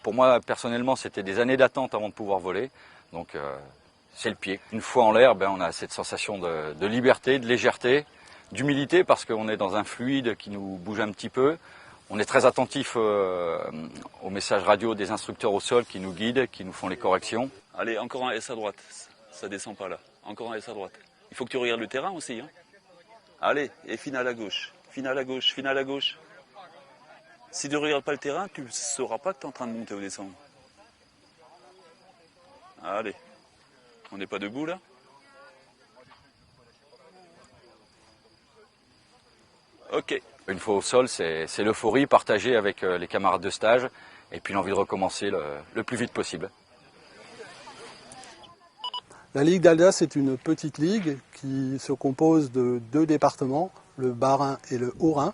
Pour moi, personnellement, c'était des années d'attente avant de pouvoir voler. Donc, c'est le pied. Une fois en l'air, on a cette sensation de liberté, de légèreté, d'humilité, parce qu'on est dans un fluide qui nous bouge un petit peu. On est très attentif aux messages radio des instructeurs au sol qui nous guident, qui nous font les corrections. Allez, encore un S à droite. Ça descend pas là. Encore un S à droite. Il faut que tu regardes le terrain aussi. Hein. Allez, et finale à gauche. Finale à gauche, finale à gauche. Si tu ne regardes pas le terrain, tu ne sauras pas que tu es en train de monter ou descendre. Allez. On n'est pas debout là? Ok. Une fois au sol, c'est l'euphorie partagée avec les camarades de stage et puis l'envie de recommencer le plus vite possible. La Ligue d'Alsace est une petite ligue qui se compose de 2 départements, le Bas-Rhin et le Haut-Rhin.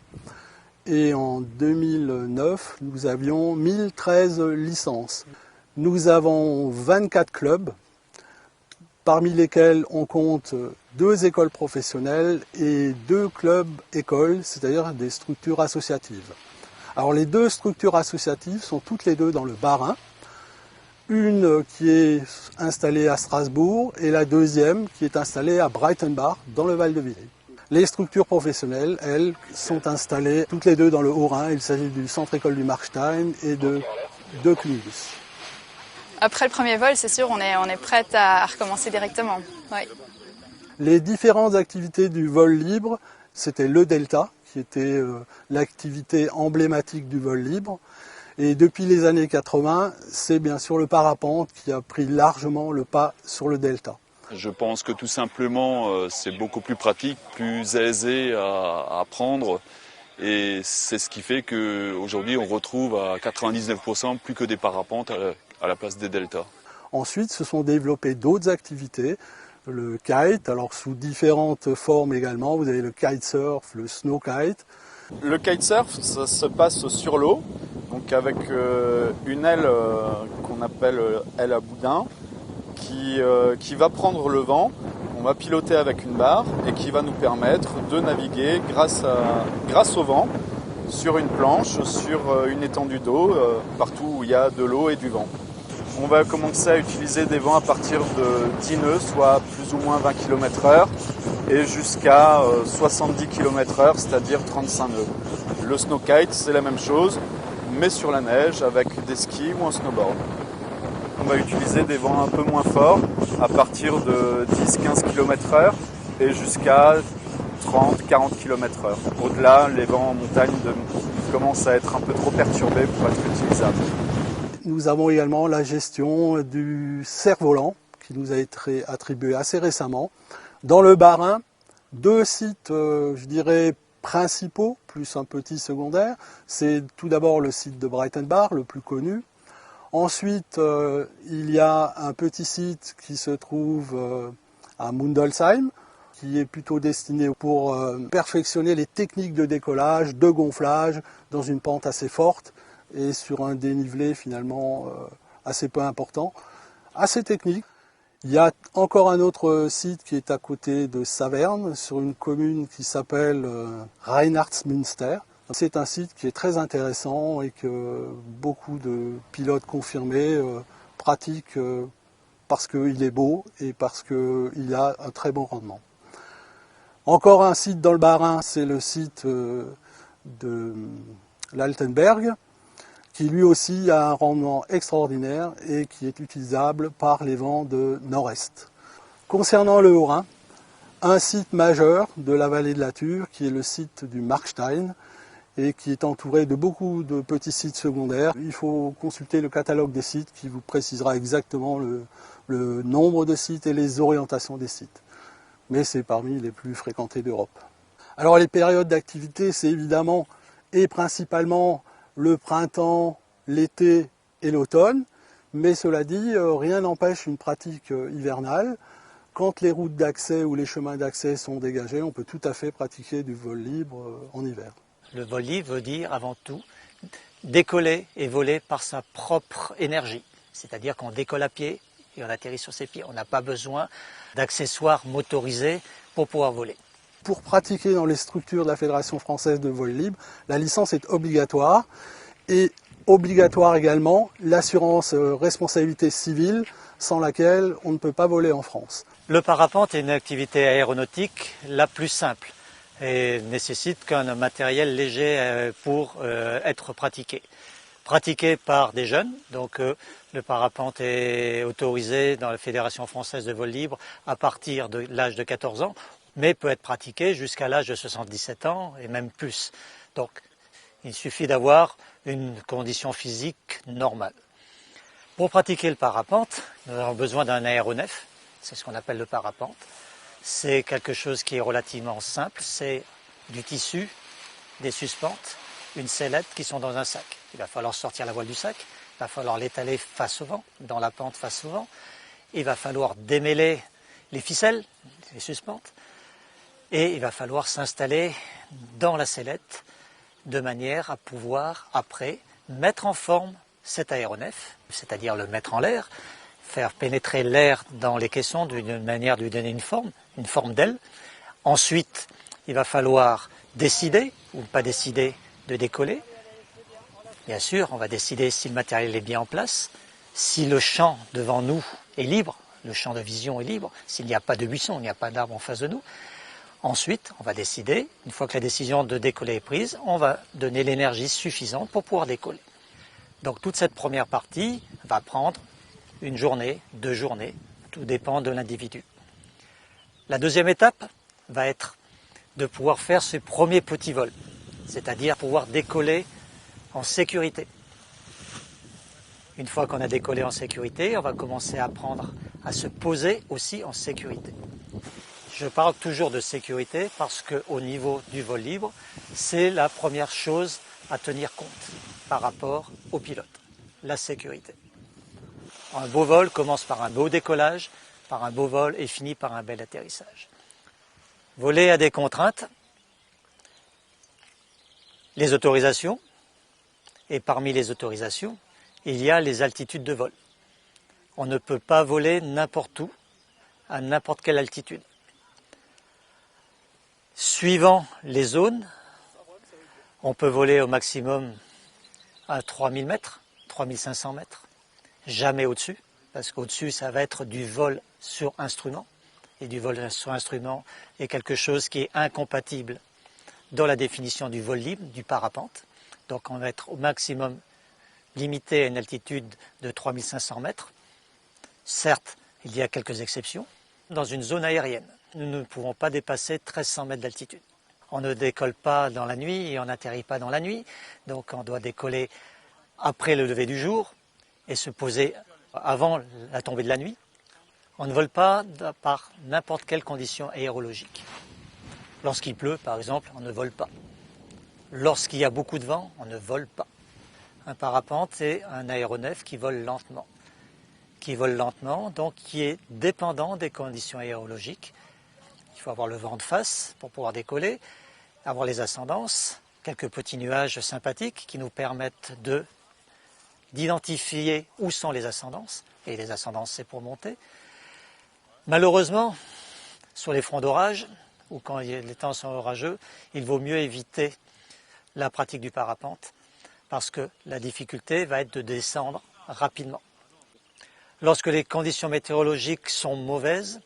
Et en 2009, nous avions 1013 licences. Nous avons 24 clubs, parmi lesquels on compte 2 écoles professionnelles et 2 clubs-écoles, c'est-à-dire des structures associatives. Alors les 2 structures associatives sont toutes les 2 dans le Bas-Rhin. Une qui est installée à Strasbourg et la deuxième qui est installée à Breitenbach dans le Val-de-Villers. Les structures professionnelles, elles, sont installées toutes les 2 dans le Haut-Rhin. Il s'agit du centre-école du Markstein et de Knugus. Après le premier vol, c'est sûr, on est prête à recommencer directement. Oui. Les différentes activités du vol libre, c'était le Delta, qui était l'activité emblématique du vol libre. Et depuis les années 80, c'est bien sûr le parapente qui a pris largement le pas sur le Delta. Je pense que tout simplement, c'est beaucoup plus pratique, plus aisé à apprendre. Et c'est ce qui fait qu'aujourd'hui, on retrouve à 99% plus que des parapentes à la place des deltas. Ensuite, se sont développées d'autres activités. Le kite, alors sous différentes formes également. Vous avez le kitesurf, le snow kite. Le kitesurf, ça se passe sur l'eau, donc avec une aile qu'on appelle aile à boudin, qui va prendre le vent, on va piloter avec une barre et qui va nous permettre de naviguer grâce au vent sur une planche, sur une étendue d'eau, partout où il y a de l'eau et du vent. On va commencer à utiliser des vents à partir de 10 nœuds, soit plus ou moins 20 km/h, et jusqu'à 70 km/h, c'est-à-dire 35 nœuds. Le snowkite, c'est la même chose, mais sur la neige, avec des skis ou un snowboard. On va utiliser des vents un peu moins forts, à partir de 10-15 km/h et jusqu'à 30-40 km/h. Au-delà, les vents en montagne commencent à être un peu trop perturbés pour être utilisables. Nous avons également la gestion du cerf-volant, qui nous a été attribué assez récemment. Dans le Bas-Rhin, 2 sites, je dirais, principaux, plus un petit secondaire. C'est tout d'abord le site de Breitenbach, le plus connu. Ensuite, il y a un petit site qui se trouve à Mundolsheim, qui est plutôt destiné pour perfectionner les techniques de décollage, de gonflage, dans une pente assez forte et sur un dénivelé finalement assez peu important, assez technique. Il y a encore un autre site qui est à côté de Saverne, sur une commune qui s'appelle Reinhardsmünster. C'est un site qui est très intéressant et que beaucoup de pilotes confirmés pratiquent parce qu'il est beau et parce qu'il a un très bon rendement. Encore un site dans le Bas-Rhin, c'est le site de l'Altenberg, qui lui aussi a un rendement extraordinaire et qui est utilisable par les vents de nord-est. Concernant le Haut-Rhin, un site majeur de la vallée de la Thur, qui est le site du Markstein, et qui est entouré de beaucoup de petits sites secondaires. Il faut consulter le catalogue des sites qui vous précisera exactement le nombre de sites et les orientations des sites. Mais c'est parmi les plus fréquentés d'Europe. Alors les périodes d'activité, c'est évidemment et principalement le printemps, l'été et l'automne, mais cela dit, rien n'empêche une pratique hivernale. Quand les routes d'accès ou les chemins d'accès sont dégagés, on peut tout à fait pratiquer du vol libre en hiver. Le vol libre veut dire avant tout décoller et voler par sa propre énergie. C'est-à-dire qu'on décolle à pied et on atterrit sur ses pieds. On n'a pas besoin d'accessoires motorisés pour pouvoir voler. Pour pratiquer dans les structures de la Fédération française de vol libre, la licence est obligatoire et obligatoire également l'assurance responsabilité civile sans laquelle on ne peut pas voler en France. Le parapente est une activité aéronautique la plus simple et nécessite qu'un matériel léger pour être pratiqué. Pratiqué par des jeunes, donc le parapente est autorisé dans la Fédération française de vol libre à partir de l'âge de 14 ans, mais peut être pratiqué jusqu'à l'âge de 77 ans et même plus. Donc il suffit d'avoir une condition physique normale. Pour pratiquer le parapente, nous avons besoin d'un aéronef, c'est ce qu'on appelle le parapente. C'est quelque chose qui est relativement simple, c'est du tissu, des suspentes, une sellette qui sont dans un sac. Il va falloir sortir la voile du sac, il va falloir l'étaler face au vent, dans la pente face au vent. Il va falloir démêler les ficelles, les suspentes, et il va falloir s'installer dans la sellette de manière à pouvoir après mettre en forme cet aéronef, c'est-à-dire le mettre en l'air, faire pénétrer l'air dans les caissons d'une manière de lui donner une forme d'aile. Ensuite, il va falloir décider ou pas décider de décoller. Bien sûr, on va décider si le matériel est bien en place, si le champ devant nous est libre, le champ de vision est libre, s'il n'y a pas de buisson, il n'y a pas d'arbre en face de nous. Ensuite, on va décider, une fois que la décision de décoller est prise, on va donner l'énergie suffisante pour pouvoir décoller. Donc toute cette première partie va prendre une journée, 2 journées, tout dépend de l'individu. La deuxième étape va être de pouvoir faire ce premier petit vol, c'est-à-dire pouvoir décoller en sécurité. Une fois qu'on a décollé en sécurité, on va commencer à apprendre à se poser aussi en sécurité. Je parle toujours de sécurité parce qu'au niveau du vol libre, c'est la première chose à tenir compte par rapport au pilote, la sécurité. Un beau vol commence par un beau décollage, par un beau vol et finit par un bel atterrissage. Voler a des contraintes, les autorisations, et parmi les autorisations, il y a les altitudes de vol. On ne peut pas voler n'importe où, à n'importe quelle altitude. Suivant les zones, on peut voler au maximum à 3000 mètres, 3500 mètres, jamais au-dessus, parce qu'au-dessus, ça va être du vol sur instrument. Et du vol sur instrument est quelque chose qui est incompatible dans la définition du vol libre, du parapente. Donc on va être au maximum limité à une altitude de 3500 mètres. Certes, il y a quelques exceptions. Dans une zone aérienne, nous ne pouvons pas dépasser 1300 mètres d'altitude. On ne décolle pas dans la nuit et on n'atterrit pas dans la nuit. Donc on doit décoller après le lever du jour et se poser avant la tombée de la nuit. On ne vole pas par n'importe quelle condition aérologique. Lorsqu'il pleut, par exemple, on ne vole pas. Lorsqu'il y a beaucoup de vent, on ne vole pas. Un parapente est un aéronef qui vole lentement. Donc qui est dépendant des conditions aérologiques. Il faut avoir le vent de face pour pouvoir décoller, avoir les ascendances, quelques petits nuages sympathiques qui nous permettent d'identifier où sont les ascendances. Et les ascendances, c'est pour monter. Malheureusement, sur les fronts d'orage, ou quand les temps sont orageux, il vaut mieux éviter la pratique du parapente parce que la difficulté va être de descendre rapidement. Lorsque les conditions météorologiques sont mauvaises,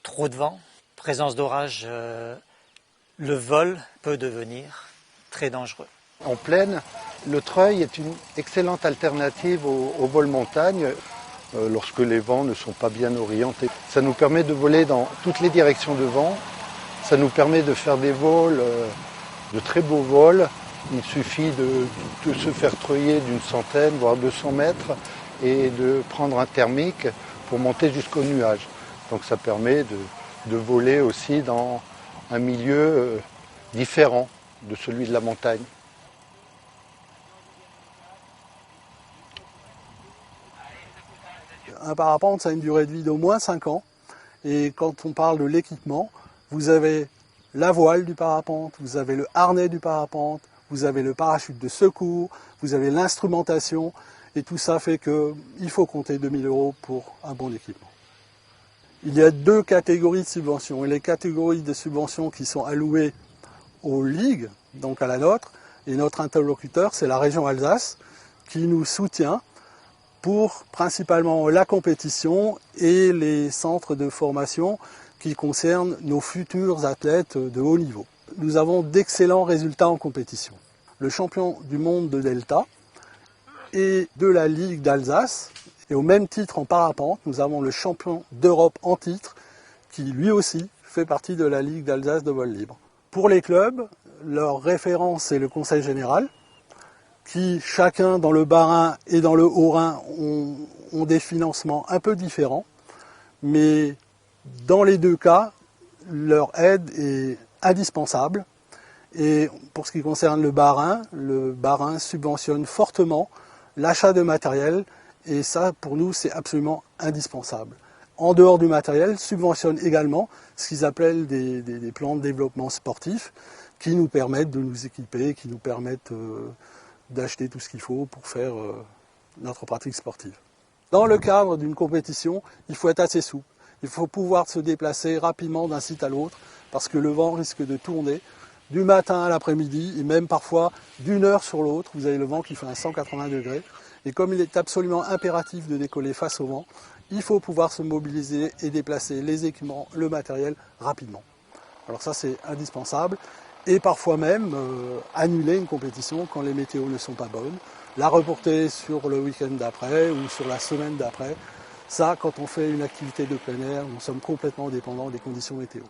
trop de vent, présence d'orage, le vol peut devenir très dangereux. En plaine, le treuil est une excellente alternative au vol montagne lorsque les vents ne sont pas bien orientés. Ça nous permet de voler dans toutes les directions de vent. Ça nous permet de faire des vols, de très beaux vols. Il suffit de se faire treuiller d'une centaine, voire 200 mètres et de prendre un thermique pour monter jusqu'au nuage. Donc ça permet de voler aussi dans un milieu différent de celui de la montagne. Un parapente, ça a une durée de vie d'au moins 5 ans. Et quand on parle de l'équipement, vous avez la voile du parapente, vous avez le harnais du parapente, vous avez le parachute de secours, vous avez l'instrumentation, et tout ça fait qu'il faut compter 2 000 € pour un bon équipement. Il y a 2 catégories de subventions, et les catégories de subventions qui sont allouées aux ligues, donc à la nôtre, et notre interlocuteur, c'est la région Alsace, qui nous soutient pour principalement la compétition et les centres de formation qui concernent nos futurs athlètes de haut niveau. Nous avons d'excellents résultats en compétition. Le champion du monde de Delta et de la Ligue d'Alsace, et au même titre en parapente, nous avons le champion d'Europe en titre, qui lui aussi fait partie de la Ligue d'Alsace de vol libre. Pour les clubs, leur référence est le Conseil général, qui chacun dans le Bas-Rhin et dans le Haut-Rhin ont des financements un peu différents, mais dans les 2 cas, leur aide est indispensable. Et pour ce qui concerne le Bas-Rhin subventionne fortement l'achat de matériel, et ça pour nous c'est absolument indispensable. En dehors du matériel, subventionne également ce qu'ils appellent des plans de développement sportif qui nous permettent de nous équiper, qui nous permettent d'acheter tout ce qu'il faut pour faire notre pratique sportive. Dans le cadre d'une compétition, il faut être assez souple. Il faut pouvoir se déplacer rapidement d'un site à l'autre parce que le vent risque de tourner du matin à l'après-midi et même parfois d'une heure sur l'autre. Vous avez le vent qui fait un 180 degrés. Et comme il est absolument impératif de décoller face au vent, il faut pouvoir se mobiliser et déplacer les équipements, le matériel rapidement. Alors ça c'est indispensable. Et parfois même annuler une compétition quand les météos ne sont pas bonnes, la reporter sur le week-end d'après ou sur la semaine d'après. Ça, quand on fait une activité de plein air, nous sommes complètement dépendants des conditions météo.